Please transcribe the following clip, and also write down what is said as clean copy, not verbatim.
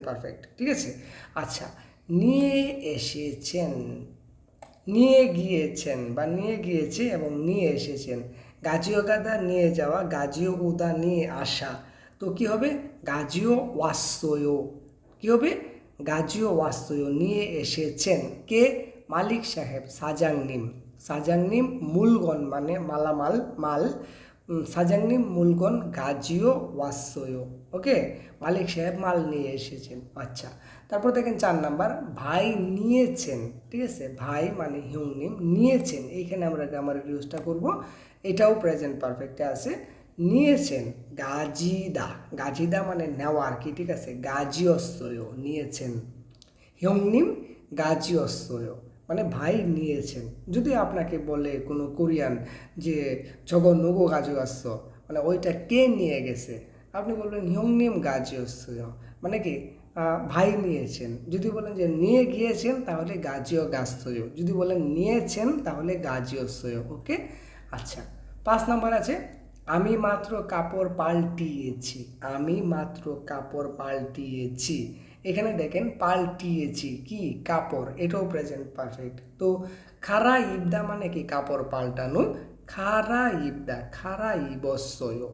Perfect, ঠিক আছে। আচ্ছা, নিয়ে এসেছেন, নিয়ে গিয়েছেন বা নিয়ে গিয়েছে এবং নিয়ে এসেছেন। গাজিও গাদা নিয়ে যাওয়া, গাজিও উদা নিয়ে আসা। তো কি হবে? গাজিও ওয়াসয়। কি হবে? গাজিও ওয়াসয়, নিয়ে এসেছেন কে? মালিক সাহেব, সাজাংনিম। সাজাংনিম মূলগণ মানে মালামাল, মাল। সাজাংনিম মূলগণ গাজিও ওয়াসয়। ওকে, মালিক সাহেব মাল নিয়ে এসেছেন। আচ্ছা, তারপর দেখেন 4 নাম্বার, ভাই নিয়েছেন। ঠিক আছে, ভাই মানে হিউংনিম, নিয়েছেন এইখানে আমরা গ্রামারের ইউজটা করব, এটাও প্রেজেন্ট পারফেক্টে আছে। নিয়েছেন গাজিদা, গাজিদা মানে নেওয়া আর কি, ঠিক আছে। গাজিয়স্বয়, নিয়েছেন। হিউংনিম গাজিয়স্বয় মানে ভাই নিয়েছেন। যদি আপনাকে বলে কোনো কোরিয়ান যে জগো নোগো গাজিয়স্য, মানে ওইটা কে নিয়ে গেছে, আপনি বলবেন হিউংনিম গাজিয়স্য, মানে কি ভাই নিয়েছেন। যদি বলেন যে নিয়ে গিয়েছেন তাহলে গাজিও গাছয়, যদি বলেন নিয়েছেন তাহলে গাজিয়স্য। ওকে, আচ্ছা। 5 নাম্বার আছে, আমি মাত্র কাপড় পাল্টিয়েছি। আমি মাত্র কাপড় পাল্টিয়েছি। এখানে দেখেন পাল্টিয়েছি কি? কাপড়, এটাও প্রেজেন্ট পারফেক্ট। তো খারা ইবদা মানে কি? কাপড় পাল্টানো। খারা ইবদা, খারা ইবস্যয়।